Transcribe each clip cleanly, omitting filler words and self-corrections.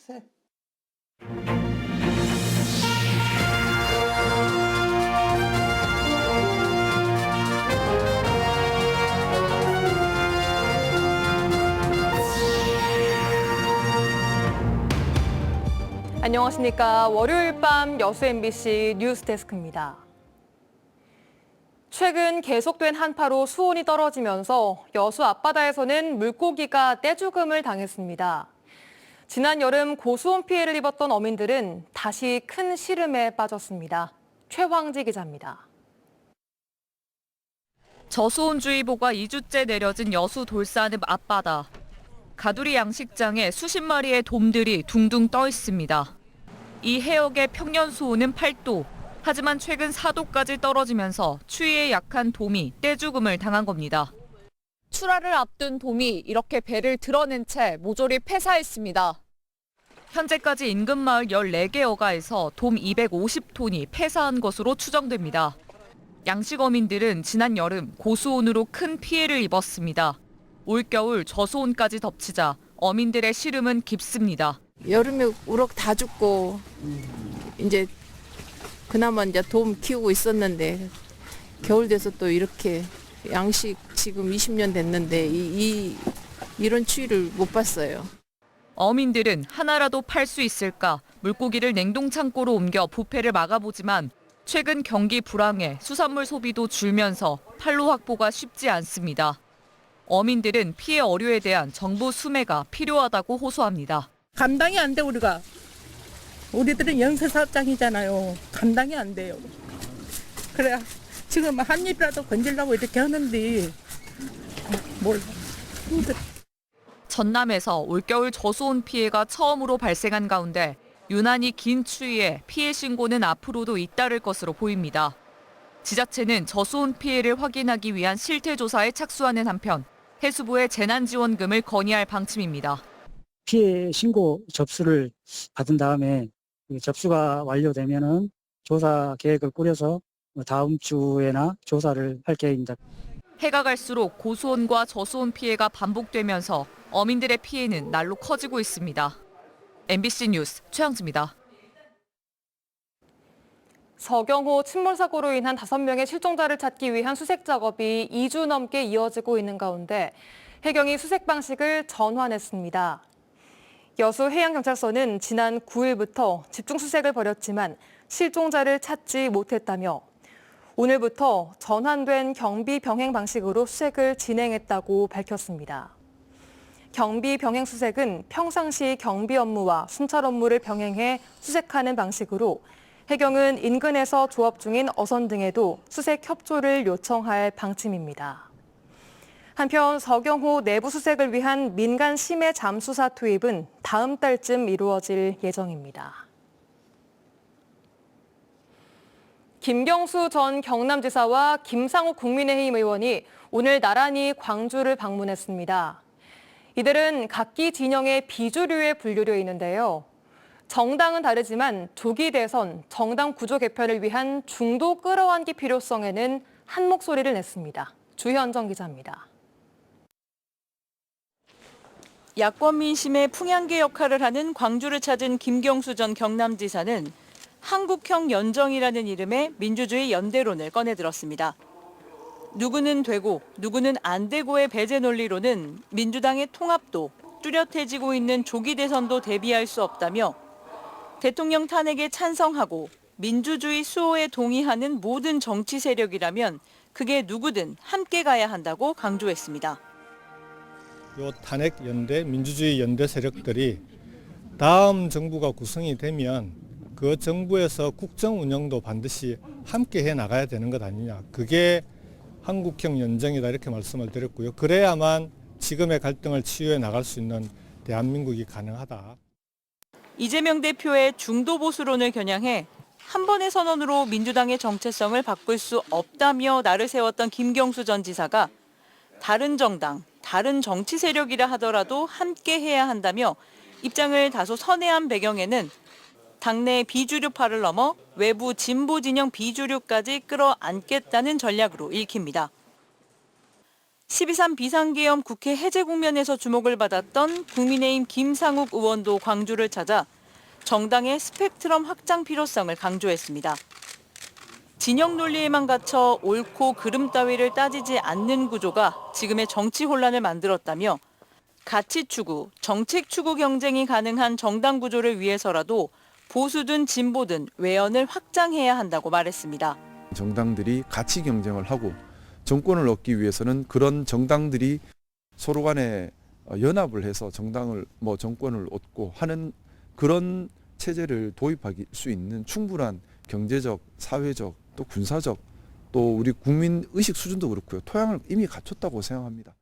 셋. 안녕하십니까. 월요일 밤 여수 MBC 뉴스데스크입니다. 최근 계속된 한파로 수온이 떨어지면서 여수 앞바다에서는 물고기가 떼죽음을 당했습니다. 지난 여름 고수온 피해를 입었던 어민들은 다시 큰 시름에 빠졌습니다. 최황지 기자입니다. 저수온주의보가 2주째 내려진 여수 돌산읍 앞바다. 가두리 양식장에 수십 마리의 돔들이 둥둥 떠 있습니다. 이 해역의 평년 수온은 8도. 하지만 최근 4도까지 떨어지면서 추위에 약한 돔이 떼죽음을 당한 겁니다. 출하를 앞둔 돔이 이렇게 배를 드러낸 채 모조리 폐사했습니다. 현재까지 인근 마을 14개 어가에서 돔 250톤이 폐사한 것으로 추정됩니다. 양식어민들은 지난 여름 고수온으로 큰 피해를 입었습니다. 올겨울 저수온까지 덮치자 어민들의 시름은 깊습니다. 여름에 우럭 다 죽고 이제 그나마 이제 돔 키우고 있었는데 겨울 돼서 또 이렇게 양식 지금 20년 됐는데 이런 추위를 못 봤어요. 어민들은 하나라도 팔 수 있을까 물고기를 냉동 창고로 옮겨 부패를 막아보지만 최근 경기 불황에 수산물 소비도 줄면서 판로 확보가 쉽지 않습니다. 어민들은 피해 어류에 대한 정부 수매가 필요하다고 호소합니다. 감당이 안 돼, 우리가. 우리들은 영세사업장이잖아요. 감당이 안 돼요. 그래, 지금 한 입이라도 건지려고 이렇게 하는데, 뭘, 힘들어. 전남에서 올겨울 저수온 피해가 처음으로 발생한 가운데 유난히 긴 추위에 피해 신고는 앞으로도 잇따를 것으로 보입니다. 지자체는 저수온 피해를 확인하기 위한 실태조사에 착수하는 한편 해수부에 재난지원금을 건의할 방침입니다. 피해 신고 접수를 받은 다음에 접수가 완료되면은 조사 계획을 꾸려서 다음 주에나 조사를 할 계획입니다. 해가 갈수록 고수온과 저수온 피해가 반복되면서 어민들의 피해는 날로 커지고 있습니다. MBC 뉴스 최양지입니다. 서경호 침몰 사고로 인한 5명의 실종자를 찾기 위한 수색 작업이 2주 넘게 이어지고 있는 가운데 해경이 수색 방식을 전환했습니다. 여수해양경찰서는 지난 9일부터 집중 수색을 벌였지만 실종자를 찾지 못했다며 오늘부터 전환된 경비 병행 방식으로 수색을 진행했다고 밝혔습니다. 경비 병행 수색은 평상시 경비 업무와 순찰 업무를 병행해 수색하는 방식으로 해경은 인근에서 조업 중인 어선 등에도 수색 협조를 요청할 방침입니다. 한편 서경호 내부 수색을 위한 민간 심해 잠수사 투입은 다음 달쯤 이루어질 예정입니다. 김경수 전 경남지사와 김상욱 국민의힘 의원이 오늘 나란히 광주를 방문했습니다. 이들은 각기 진영의 비주류에 분류되어 있는데요. 정당은 다르지만 조기 대선, 정당 구조 개편을 위한 중도 끌어안기 필요성에는 한 목소리를 냈습니다. 주현정 기자입니다. 야권 민심의 풍향계 역할을 하는 광주를 찾은 김경수 전 경남지사는 한국형 연정이라는 이름의 민주주의 연대론을 꺼내들었습니다. 누구는 되고 누구는 안 되고의 배제 논리로는 민주당의 통합도 뚜렷해지고 있는 조기 대선도 대비할 수 없다며 대통령 탄핵에 찬성하고 민주주의 수호에 동의하는 모든 정치 세력이라면 그게 누구든 함께 가야 한다고 강조했습니다. 요 탄핵 연대, 민주주의 연대 세력들이 다음 정부가 구성이 되면 그 정부에서 국정 운영도 반드시 함께 해 나가야 되는 것 아니냐. 그게 한국형 연정이다 이렇게 말씀을 드렸고요. 그래야만 지금의 갈등을 치유해 나갈 수 있는 대한민국이 가능하다. 이재명 대표의 중도 보수론을 겨냥해 한 번의 선언으로 민주당의 정체성을 바꿀 수 없다며 나를 세웠던 김경수 전 지사가 다른 정당, 다른 정치 세력이라 하더라도 함께 해야 한다며 입장을 다소 선회한 배경에는 당내 비주류파를 넘어 외부 진보 진영 비주류까지 끌어안겠다는 전략으로 읽힙니다. 12.3 비상계엄 국회 해제 국면에서 주목을 받았던 국민의힘 김상욱 의원도 광주를 찾아 정당의 스펙트럼 확장 필요성을 강조했습니다. 진영 논리에만 갇혀 옳고 그름 따위를 따지지 않는 구조가 지금의 정치 혼란을 만들었다며 가치 추구, 정책 추구 경쟁이 가능한 정당 구조를 위해서라도 보수든 진보든 외연을 확장해야 한다고 말했습니다. 정당들이 가치 경쟁을 하고 정권을 얻기 위해서는 그런 정당들이 서로 간에 연합을 해서 정권을 얻고 하는 그런 체제를 도입할 수 있는 충분한 경제적, 사회적, 또 군사적, 또 우리 국민 의식 수준도 그렇고요. 토양을 이미 갖췄다고 생각합니다.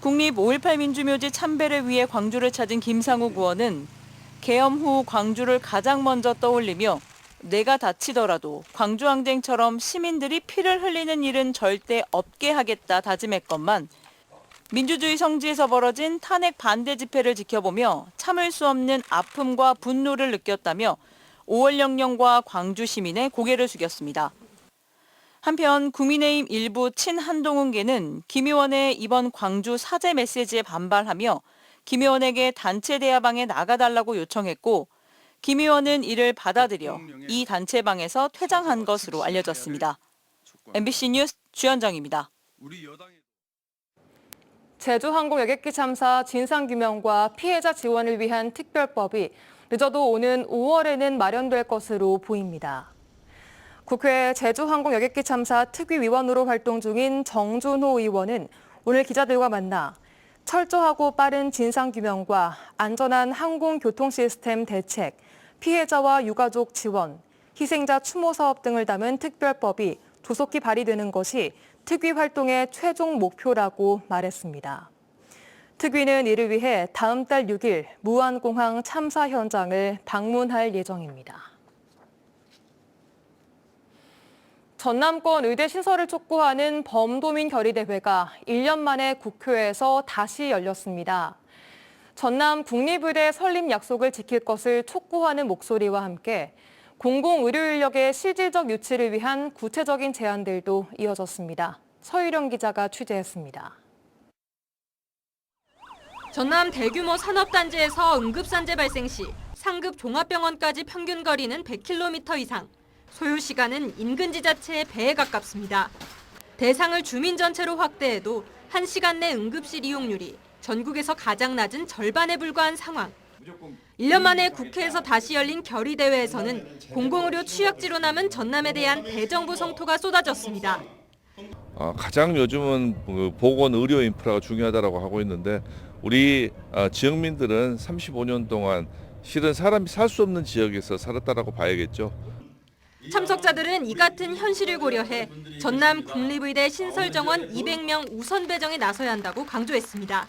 국립 5.18 민주묘지 참배를 위해 광주를 찾은 김상욱 의원은 계엄 후 광주를 가장 먼저 떠올리며 내가 다치더라도 광주항쟁처럼 시민들이 피를 흘리는 일은 절대 없게 하겠다 다짐했건만 민주주의 성지에서 벌어진 탄핵 반대 집회를 지켜보며 참을 수 없는 아픔과 분노를 느꼈다며 5월 영령과 광주 시민의 고개를 숙였습니다. 한편 국민의힘 일부 친한동훈계는 김 의원의 이번 광주 사죄 메시지에 반발하며 김 의원에게 단체 대화방에 나가달라고 요청했고 김 의원은 이를 받아들여 이 단체방에서 퇴장한 것으로 알려졌습니다. MBC 뉴스 주현정입니다. 제주항공 여객기 참사 진상규명과 피해자 지원을 위한 특별법이 늦어도 오는 5월에는 마련될 것으로 보입니다. 국회 제주항공 여객기 참사 특위위원으로 활동 중인 정준호 의원은 오늘 기자들과 만나 철저하고 빠른 진상규명과 안전한 항공교통 시스템 대책, 피해자와 유가족 지원, 희생자 추모 사업 등을 담은 특별법이 조속히 발의되는 것이 특위 활동의 최종 목표라고 말했습니다. 특위는 이를 위해 다음 달 6일 무안공항 참사 현장을 방문할 예정입니다. 전남권 의대 신설을 촉구하는 범도민 결의대회가 1년 만에 국회에서 다시 열렸습니다. 전남 국립의대 설립 약속을 지킬 것을 촉구하는 목소리와 함께 공공의료인력의 실질적 유치를 위한 구체적인 제안들도 이어졌습니다. 서유령 기자가 취재했습니다. 전남 대규모 산업단지에서 응급산재 발생 시 상급 종합병원까지 평균 거리는 100km 이상. 소요 시간은 인근 지자체의 배에 가깝습니다. 대상을 주민 전체로 확대해도 1시간 내 응급실 이용률이 전국에서 가장 낮은 절반에 불과한 상황. 1년 만에 국회에서 다시 열린 결의대회에서는 공공의료 취약지로 남은 전남에 대한 대정부 성토가 쏟아졌습니다. 가장 요즘은 보건 의료 인프라가 중요하다고 하고 있는데 우리 지역민들은 35년 동안 실은 사람이 살 수 없는 지역에서 살았다라고 봐야겠죠. 참석자들은 이 같은 현실을 고려해 전남 국립의대 신설 정원 200명 우선 배정에 나서야 한다고 강조했습니다.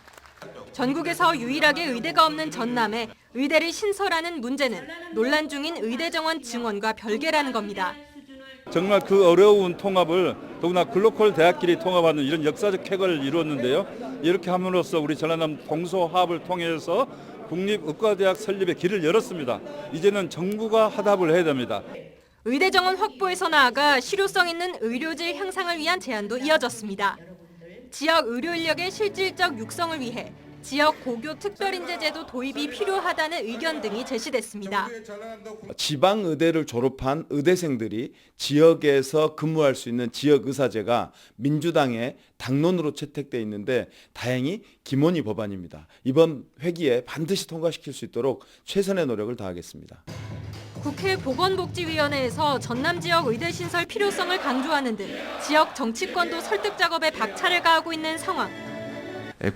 전국에서 유일하게 의대가 없는 전남에 의대를 신설하는 문제는 논란 중인 의대 정원 증원과 별개라는 겁니다. 정말 그 어려운 통합을 더구나 글로컬 대학끼리 통합하는 이런 역사적 쾌거를 이루었는데요. 이렇게 함으로써 우리 전남 동서화합을 통해서 국립의과대학 설립의 길을 열었습니다. 이제는 정부가 화답을 해야 됩니다. 의대 정원 확보에서 나아가 실효성 있는 의료질 향상을 위한 제안도 이어졌습니다. 지역 의료 인력의 실질적 육성을 위해 지역 고교 특별인재 제도 도입이 필요하다는 의견 등이 제시됐습니다. 지방의대를 졸업한 의대생들이 지역에서 근무할 수 있는 지역의사제가 민주당의 당론으로 채택돼 있는데 다행히 김원희 법안입니다. 이번 회기에 반드시 통과시킬 수 있도록 최선의 노력을 다하겠습니다. 국회 보건복지위원회에서 전남 지역 의대 신설 필요성을 강조하는 등 지역 정치권도 설득 작업에 박차를 가하고 있는 상황.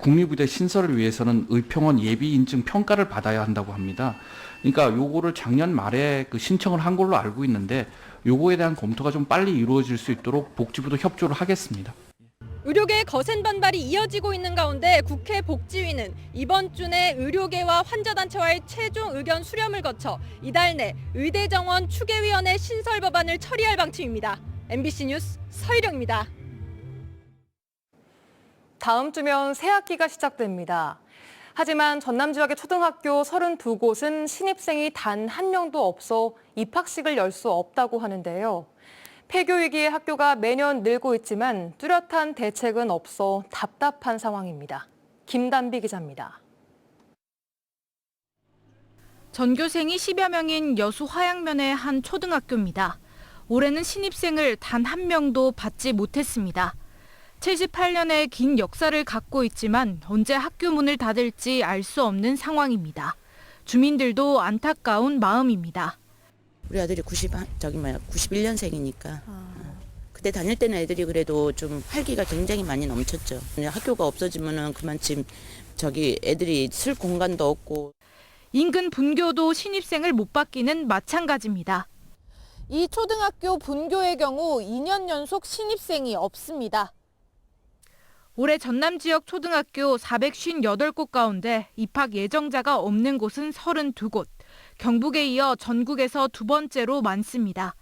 국립의대 신설을 위해서는 의평원 예비 인증 평가를 받아야 한다고 합니다. 그러니까 요거를 작년 말에 신청을 한 걸로 알고 있는데 요거에 대한 검토가 좀 빨리 이루어질 수 있도록 복지부도 협조를 하겠습니다. 의료계의 거센 반발이 이어지고 있는 가운데 국회 복지위는 이번 주 내 의료계와 환자단체와의 최종 의견 수렴을 거쳐 이달 내 의대 정원 추계위원회 신설 법안을 처리할 방침입니다. MBC 뉴스 서희령입니다. 다음 주면 새학기가 시작됩니다. 하지만 전남 지역의 초등학교 32곳은 신입생이 단 한 명도 없어 입학식을 열 수 없다고 하는데요. 폐교 위기의 학교가 매년 늘고 있지만 뚜렷한 대책은 없어 답답한 상황입니다. 김단비 기자입니다. 전교생이 10여 명인 여수 화양면의 한 초등학교입니다. 올해는 신입생을 단 한 명도 받지 못했습니다. 78년의 긴 역사를 갖고 있지만 언제 학교 문을 닫을지 알 수 없는 상황입니다. 주민들도 안타까운 마음입니다. 우리 아들이 91년생이니까 그때 다닐 때는 애들이 그래도 좀 활기가 굉장히 많이 넘쳤죠. 학교가 없어지면은 그만큼 애들이 쓸 공간도 없고. 인근 분교도 신입생을 못 받기는 마찬가지입니다. 이 초등학교 분교의 경우 2년 연속 신입생이 없습니다. 올해 전남 지역 초등학교 458곳 가운데 입학 예정자가 없는 곳은 32곳, 경북에 이어 전국에서 두 번째로 많습니다.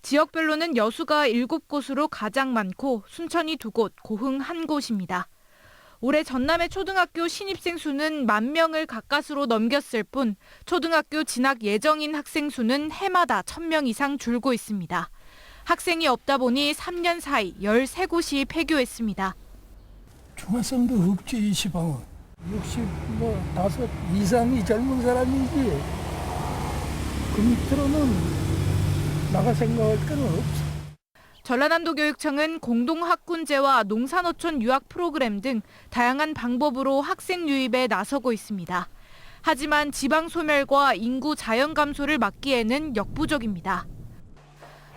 지역별로는 여수가 7곳으로 가장 많고 순천이 2곳, 고흥 1곳입니다. 올해 전남의 초등학교 신입생 수는 10,000명을 가까스로 넘겼을 뿐 초등학교 진학 예정인 학생 수는 해마다 1,000명 이상 줄고 있습니다. 학생이 없다 보니 3년 사이 13곳이 폐교했습니다. 중학생도 없지, 이 시방은. 65 이상이 젊은 사람이지. 그 밑으로는 나갈 생각할 건 없어. 전라남도 교육청은 공동학군제와 농산어촌 유학 프로그램 등 다양한 방법으로 학생 유입에 나서고 있습니다. 하지만 지방 소멸과 인구 자연 감소를 막기에는 역부족입니다.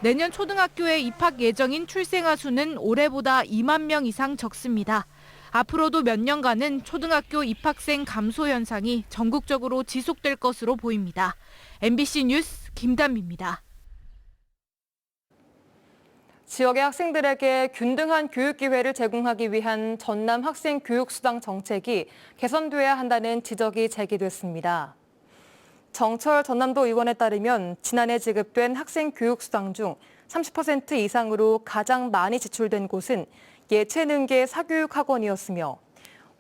내년 초등학교에 입학 예정인 출생아 수는 올해보다 2만 명 이상 적습니다. 앞으로도 몇 년간은 초등학교 입학생 감소 현상이 전국적으로 지속될 것으로 보입니다. MBC 뉴스 김단비입니다. 지역의 학생들에게 균등한 교육 기회를 제공하기 위한 전남 학생 교육수당 정책이 개선돼야 한다는 지적이 제기됐습니다. 정철 전남도 의원에 따르면 지난해 지급된 학생 교육수당 중 30% 이상으로 가장 많이 지출된 곳은 예체능계 사교육학원이었으며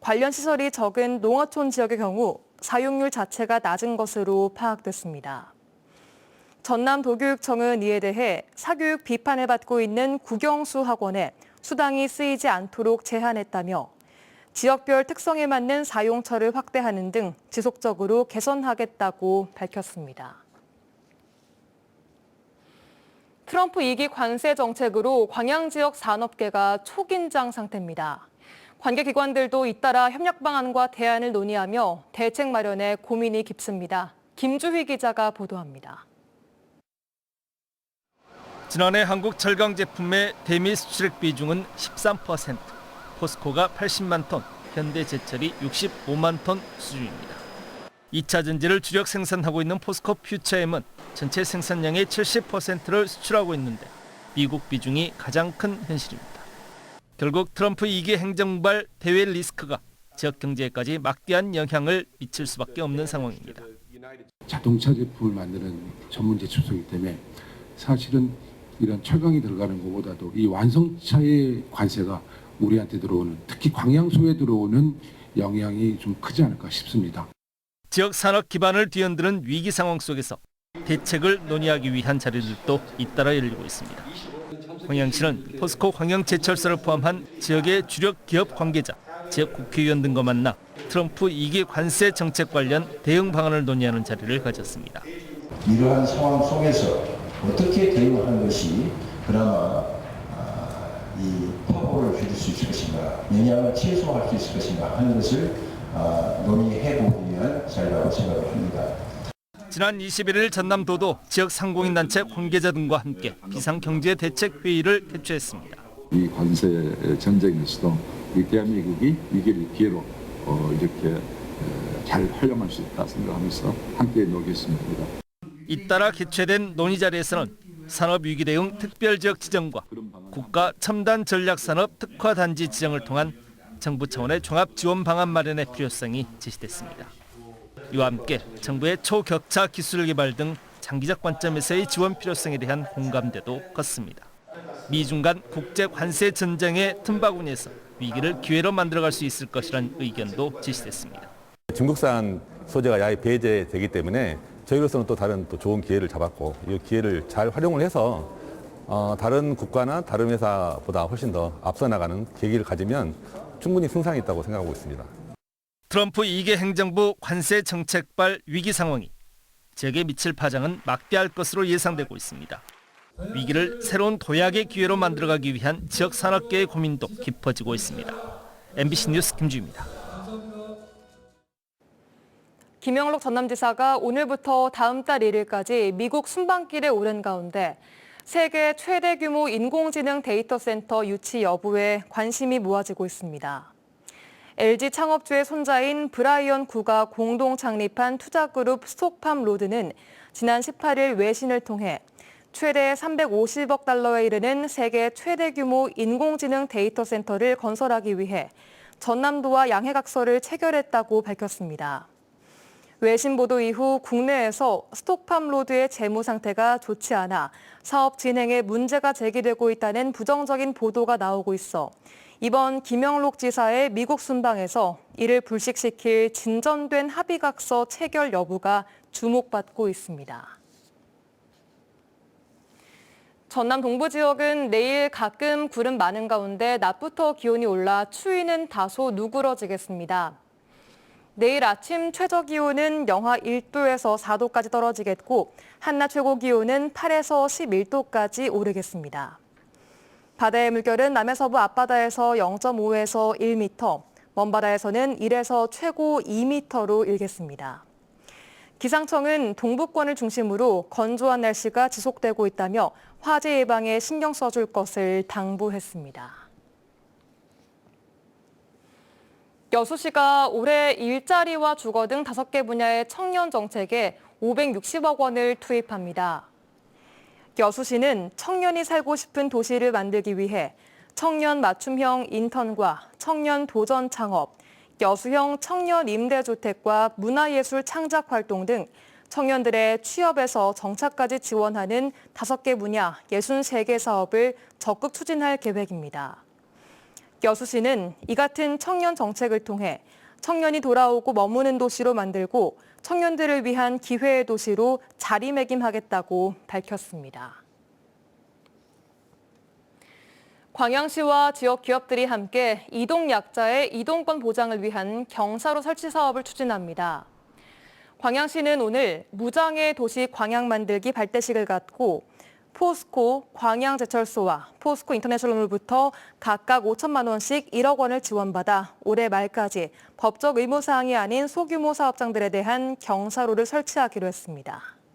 관련 시설이 적은 농어촌 지역의 경우 사용률 자체가 낮은 것으로 파악됐습니다. 전남도교육청은 이에 대해 사교육 비판을 받고 있는 국영수 학원에 수당이 쓰이지 않도록 제한했다며 지역별 특성에 맞는 사용처를 확대하는 등 지속적으로 개선하겠다고 밝혔습니다. 트럼프 2기 관세 정책으로 광양 지역 산업계가 초긴장 상태입니다. 관계기관들도 잇따라 협력 방안과 대안을 논의하며 대책 마련에 고민이 깊습니다. 김주희 기자가 보도합니다. 지난해 한국 철강 제품의 대미 수출액 비중은 13%, 포스코가 80만 톤, 현대제철이 65만 톤 수준입니다. 2차 전지를 주력 생산하고 있는 포스코 퓨처엠은 전체 생산량의 70%를 수출하고 있는데 미국 비중이 가장 큰 현실입니다. 결국 트럼프 2기 행정발 대외 리스크가 지역 경제에까지 막대한 영향을 미칠 수밖에 없는 상황입니다. 자동차 제품을 만드는 전문 제출소이기 때문에 사실은 이런 철강이 들어가는 것보다도 이 완성차의 관세가 우리한테 들어오는, 특히 광양소에 들어오는 영향이 좀 크지 않을까 싶습니다. 지역 산업 기반을 뒤흔드는 위기 상황 속에서 대책을 논의하기 위한 자리들도 잇따라 열리고 있습니다. 광양시는 포스코 광양제철소를 포함한 지역의 주력 기업 관계자, 지역 국회의원 등과 만나 트럼프 2기 관세 정책 관련 대응 방안을 논의하는 자리를 가졌습니다. 이러한 상황 속에서 어떻게 대응하는 것이 그나마 이 파고를 줄일 수 있을 것인가, 영향을 최소화할 수 있을 것인가 하는 것을 논의해보기 위한 자리라고 생각을 합니다. 지난 21일 전남도도 지역 상공인단체 관계자 등과 함께 비상경제대책회의를 개최했습니다. 이 관세 전쟁에서도 이 대한민국이 위기를 기회로 이렇게 잘 활용할 수 있다 생각하면서 함께 노겠습니다. 잇따라 개최된 논의 자리에서는 산업위기 대응 특별지역 지정과 국가 첨단 전략산업 특화단지 지정을 통한 정부 차원의 종합 지원 방안 마련의 필요성이 제시됐습니다. 이와 함께 정부의 초격차 기술 개발 등 장기적 관점에서의 지원 필요성에 대한 공감대도 컸습니다. 미중 간 국제 관세 전쟁의 틈바구니에서 위기를 기회로 만들어갈 수 있을 것이라는 의견도 제시됐습니다. 중국산 소재가 야외 배제되기 때문에 저희로서는 또 다른 또 좋은 기회를 잡았고 이 기회를 잘 활용을 해서 다른 국가나 다른 회사보다 훨씬 더 앞서 나가는 계기를 가지면 충분히 승산이 있다고 생각하고 있습니다. 트럼프 2개 행정부 관세 정책발 위기 상황이 지역에 미칠 파장은 막대할 것으로 예상되고 있습니다. 위기를 새로운 도약의 기회로 만들어가기 위한 지역 산업계의 고민도 깊어지고 있습니다. MBC 뉴스 김주희입니다. 김영록 전남지사가 오늘부터 다음 달 1일까지 미국 순방길에 오른 가운데 세계 최대 규모 인공지능 데이터 센터 유치 여부에 관심이 모아지고 있습니다. LG 창업주의 손자인 브라이언 구가 공동 창립한 투자그룹 스톡팜로드는 지난 18일 외신을 통해 최대 350억 달러에 이르는 세계 최대 규모 인공지능 데이터 센터를 건설하기 위해 전남도와 양해각서를 체결했다고 밝혔습니다. 외신 보도 이후 국내에서 스톡팜로드의 재무 상태가 좋지 않아 사업 진행에 문제가 제기되고 있다는 부정적인 보도가 나오고 있어 이번 김영록 지사의 미국 순방에서 이를 불식시킬 진전된 합의각서 체결 여부가 주목받고 있습니다. 전남 동부 지역은 내일 가끔 구름 많은 가운데 낮부터 기온이 올라 추위는 다소 누그러지겠습니다. 내일 아침 최저 기온은 영하 1도에서 4도까지 떨어지겠고 한낮 최고 기온은 8에서 11도까지 오르겠습니다. 바다의 물결은 남해서부 앞바다에서 0.5에서 1m, 먼바다에서는 1에서 최고 2m로 일겠습니다. 기상청은 동부권을 중심으로 건조한 날씨가 지속되고 있다며 화재 예방에 신경 써줄 것을 당부했습니다. 여수시가 올해 일자리와 주거 등 5개 분야의 청년 정책에 560억 원을 투입합니다. 여수시는 청년이 살고 싶은 도시를 만들기 위해 청년 맞춤형 인턴과 청년 도전 창업, 여수형 청년 임대주택과 문화예술 창작 활동 등 청년들의 취업에서 정착까지 지원하는 5개 분야 63개 사업을 적극 추진할 계획입니다. 여수시는 이 같은 청년 정책을 통해 청년이 돌아오고 머무는 도시로 만들고 청년들을 위한 기회의 도시로 자리매김하겠다고 밝혔습니다. 광양시와 지역 기업들이 함께 이동약자의 이동권 보장을 위한 경사로 설치 사업을 추진합니다. 광양시는 오늘 무장애 도시 광양 만들기 발대식을 갖고 포스코 광양제철소와 포스코 인터내셔널로부터 각각 5천만 원씩 1억 원을 지원받아 올해 말까지 법적 의무사항이 아닌 소규모 사업장들에 대한 경사로를 설치하기로 했습니다.